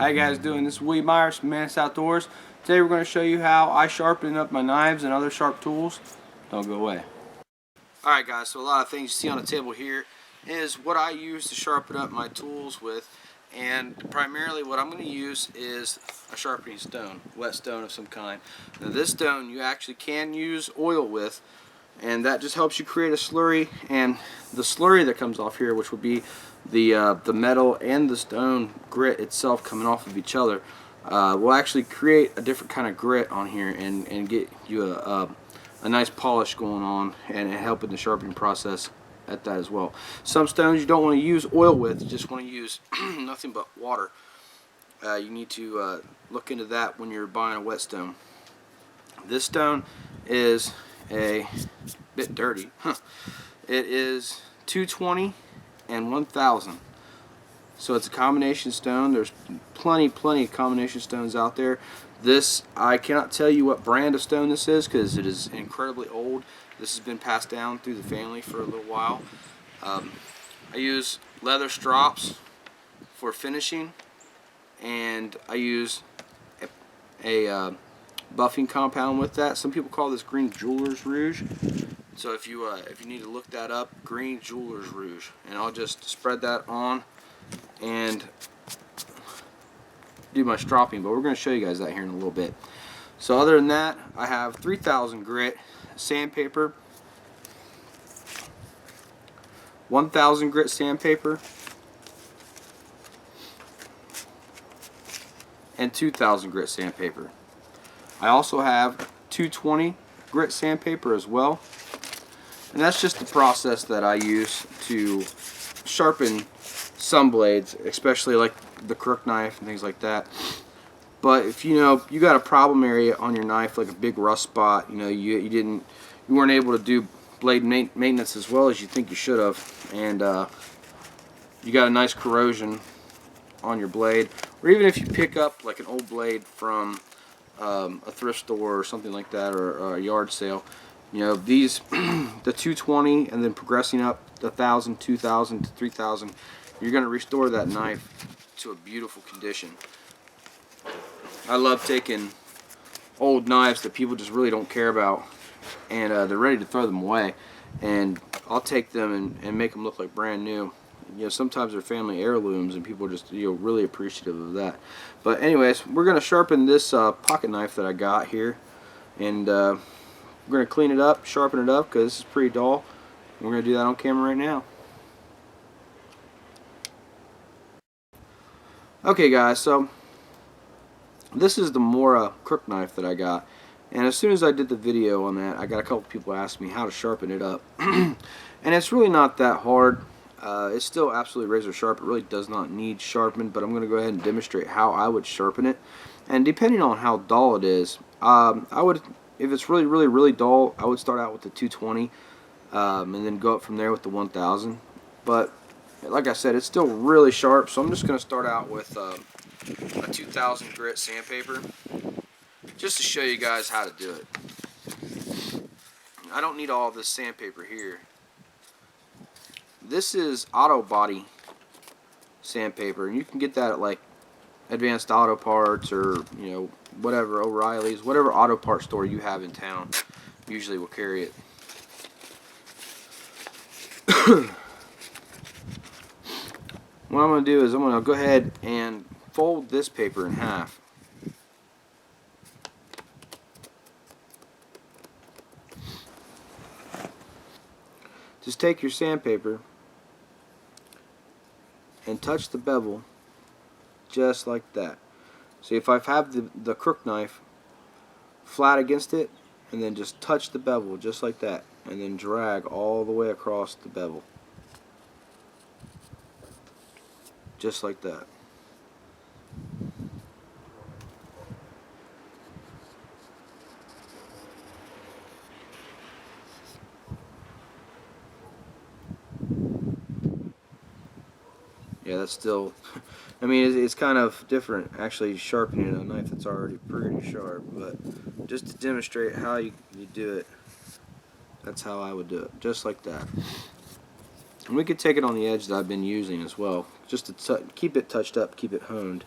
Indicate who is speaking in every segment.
Speaker 1: How you guys doing? This is Willie Myers from Manus Outdoors. Today we're going to show you how I sharpen up my knives and other sharp tools. Don't go away. Alright guys, so a lot of things you see on the table here is what I use to sharpen up my tools with, and primarily what I'm going to use is a sharpening stone, wet stone of some kind. Now this stone you actually can use oil with, and that just helps you create a slurry, and the slurry that comes off here, which would be the metal and the stone grit itself coming off of each other, will actually create a different kind of grit on here and get you a nice polish going on and help in the sharpening process at that as well. Some stones you don't want to use oil with, you just want to use nothing but water. You need to look into that when you're buying a wet stone. This stone is a bit dirty. It is 220 and 1000. So it's a combination stone. There's plenty of combination stones out there. This, I cannot tell you what brand of stone this is because it is incredibly old. This has been passed down through the family for a little while. I use leather strops for finishing, and I use a buffing compound with that. Some people call this green jeweler's rouge. So if you need to look that up, green jeweler's rouge, and I'll just spread that on and do my stropping, but we're going to show you guys that here in a little bit. So other than that, I have 3000 grit sandpaper, 1000 grit sandpaper, and 2000 grit sandpaper. I also have 220 grit sandpaper as well, and that's just the process that I use to sharpen some blades, especially like the crook knife and things like that. But if you got a problem area on your knife, like a big rust spot, you weren't able to do blade maintenance as well as you think you should have, and you got a nice corrosion on your blade, or even if you pick up like an old blade from a thrift store or something like that, or a yard sale, these the 220 and then progressing up 1000, 2000 to 3000, you're going to restore that knife to a beautiful condition. I love taking old knives that people just really don't care about, and they're ready to throw them away, and I'll take them and make them look like brand new. Sometimes they're family heirlooms, and people are just really appreciative of that. But anyways, we're going to sharpen this pocket knife that I got here, and we're going to clean it up, sharpen it up, because this is pretty dull. We're going to do that on camera right now. Okay guys, so this is the Mora crook knife that I got, and as soon as I did the video on that, I got a couple people asking me how to sharpen it up. And it's really not that hard. It's still absolutely razor sharp. It really does not need sharpened, but I'm going to go ahead and demonstrate how I would sharpen it. And depending on how dull it is, I would, if it's really dull, I would start out with the 220 and then go up from there with the 1000. But like I said, it's still really sharp, so I'm just going to start out with a 2000 grit sandpaper just to show you guys how to do it. I don't need all of this sandpaper here. This is auto body sandpaper, and you can get that at like Advanced Auto Parts or whatever, O'Reilly's, whatever auto parts store you have in town usually will carry it. What I'm going to do is I'm going to go ahead and fold this paper in half. Just take your sandpaper and touch the bevel just like that. See, if I have the crook knife flat against it, and then just touch the bevel just like that, and then drag all the way across the bevel. Just like that. Yeah, that's still, I mean, it's kind of different actually sharpening a knife that's already pretty sharp, but just to demonstrate how you do it, that's how I would do it, just like that. And we could take it on the edge that I've been using as well, just to keep it touched up, keep it honed.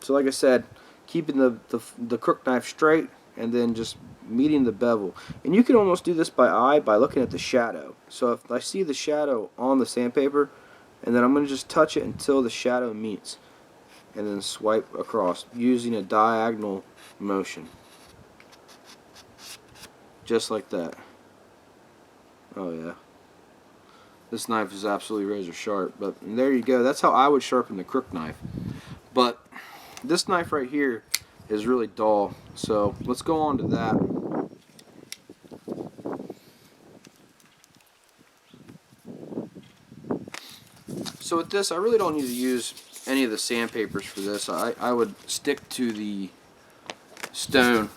Speaker 1: So like I said, keeping the crook knife straight and then just meeting the bevel. And you can almost do this by eye by looking at the shadow. So if I see the shadow on the sandpaper, and then I'm going to just touch it until the shadow meets, and then swipe across using a diagonal motion. Just like that. Oh yeah. This knife is absolutely razor sharp, but there you go. That's how I would sharpen the crook knife. But this knife right here is really dull, so let's go on to that. So with this, I really don't need to use any of the sandpapers for this. I would stick to the stone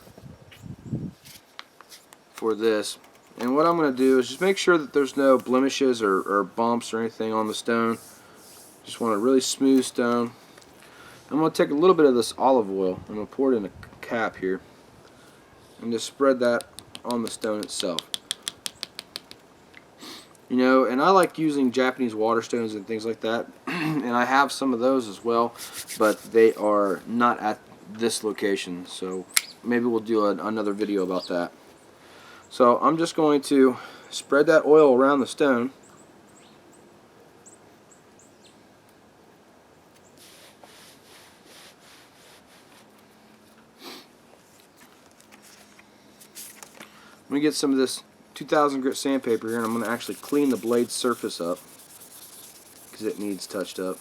Speaker 1: for this. And what I'm going to do is just make sure that there's no blemishes or bumps or anything on the stone. Just want a really smooth stone. I'm going to take a little bit of this olive oil. I'm going to pour it in a cap here and just spread that on the stone itself. You know, and I like using Japanese water stones and things like that, and I have some of those as well, but they are not at this location, so maybe we'll do another video about that. So I'm just going to spread that oil around the stone. I'm going to get some of this 2000 grit sandpaper here, and I'm going to actually clean the blade surface up because it needs touched up.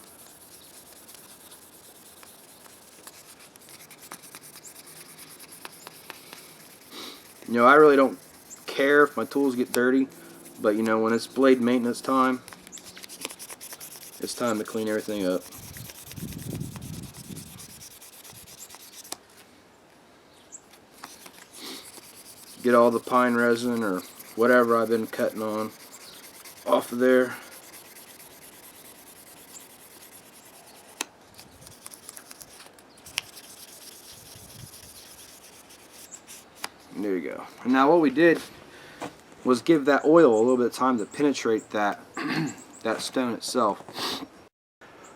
Speaker 1: You know, I really don't care if my tools get dirty, but you know, when it's blade maintenance time, it's time to clean everything up. Get all the pine resin or whatever I've been cutting on off of there. And there you go. And now what we did was give that oil a little bit of time to penetrate that that stone itself.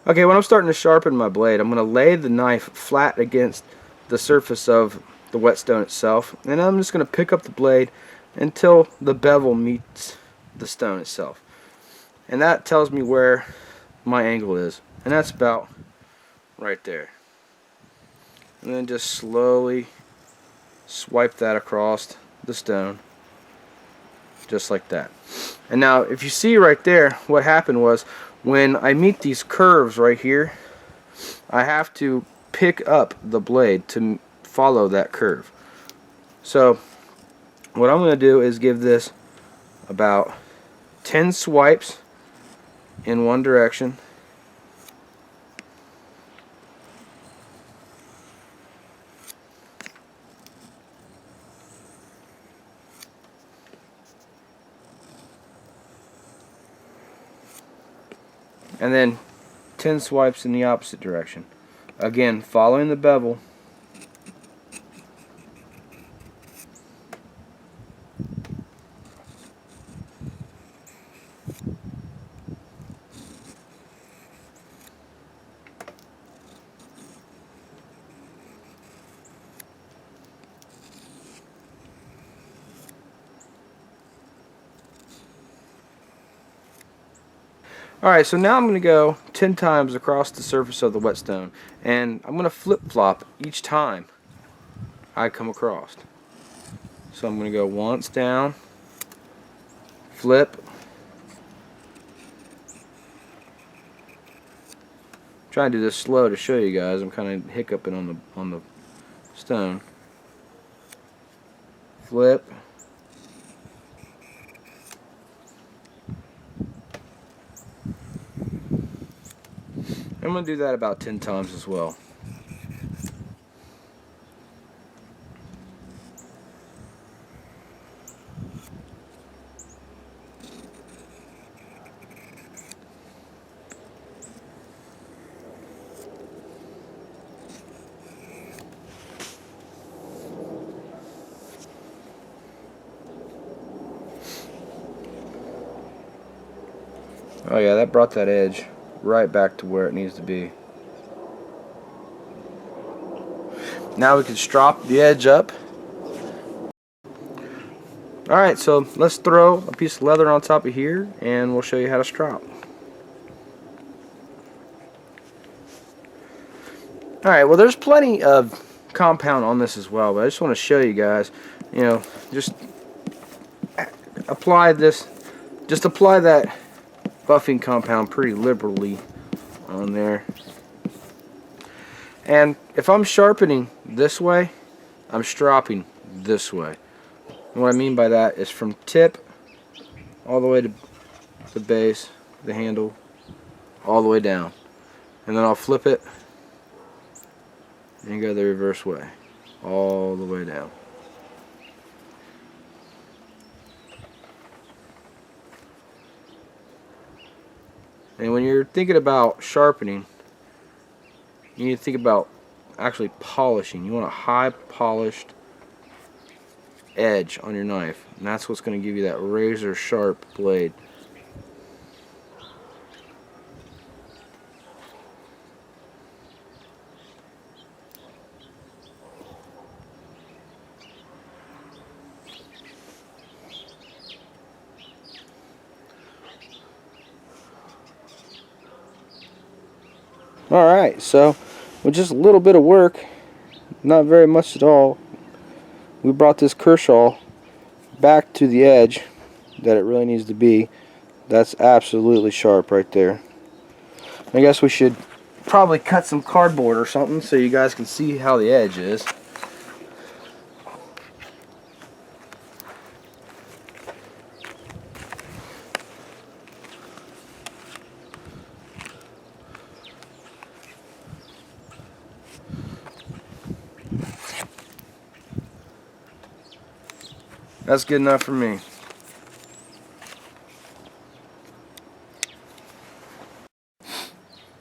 Speaker 1: Okay, when I'm starting to sharpen my blade, I'm going to lay the knife flat against the surface of the whetstone itself, and I'm just going to pick up the blade until the bevel meets the stone itself. And that tells me where my angle is, and that's about right there. And then just slowly swipe that across the stone, just like that. And now if you see right there, what happened was when I meet these curves right here, I have to pick up the blade to follow that curve. So what I'm going to do is give this about 10 swipes in one direction, and then 10 swipes in the opposite direction. Again, following the bevel. Alright, so now I'm going to go 10 times across the surface of the whetstone, and I'm going to flip-flop each time I come across. So I'm going to go once down, flip, trying to do this slow to show you guys. I'm kind of hiccuping on the stone. Flip. I'm going to do that about 10 times as well. Oh yeah, that brought that edge right back to where it needs to be. Now we can strop the edge up. Alright, so let's throw a piece of leather on top of here and we'll show you how to strop. Alright, well there's plenty of compound on this as well, but I just want to show you guys, you know, just apply this, just apply that buffing compound pretty liberally on there. And if I'm sharpening this way, I'm stropping this way. And what I mean by that is from tip all the way to the base, the handle, all the way down. And then I'll flip it and go the reverse way, all the way down. And when you're thinking about sharpening, you need to think about actually polishing. You want a high polished edge on your knife, and that's what's going to give you that razor sharp blade. Alright, so with just a little bit of work, not very much at all, we brought this Kershaw back to the edge that it really needs to be. That's absolutely sharp right there. I guess we should probably cut some cardboard or something so you guys can see how the edge is. That's good enough for me.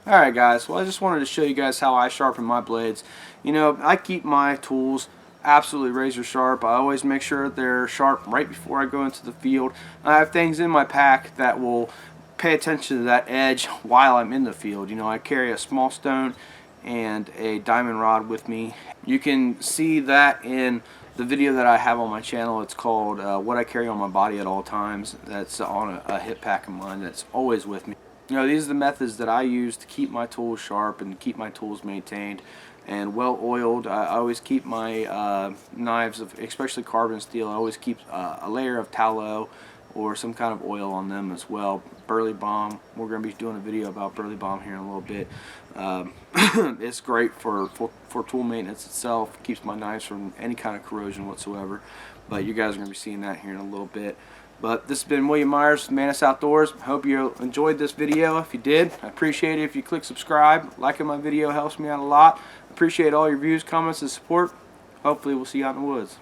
Speaker 1: Alright guys, well I just wanted to show you guys how I sharpen my blades. You know, I keep my tools absolutely razor sharp. I always make sure they're sharp right before I go into the field. I have things in my pack that will pay attention to that edge while I'm in the field. You know, I carry a small stone and a diamond rod with me. You can see that in the video that I have on my channel. It's called What I Carry on My Body at All Times. That's on a hip pack of mine that's always with me. You know, these are the methods that I use to keep my tools sharp and keep my tools maintained and well oiled. I always keep my knives, especially carbon steel, I always keep a layer of tallow or some kind of oil on them as well. Burley Balm, we're going to be doing a video about Burley Balm here in a little bit. It's great for tool maintenance itself. Keeps my knives from any kind of corrosion whatsoever. But you guys are going to be seeing that here in a little bit. But this has been William Myers with Manus Outdoors. Hope you enjoyed this video. If you did, I appreciate it if you click subscribe. Liking my video helps me out a lot. Appreciate all your views, comments, and support. Hopefully we'll see you out in the woods.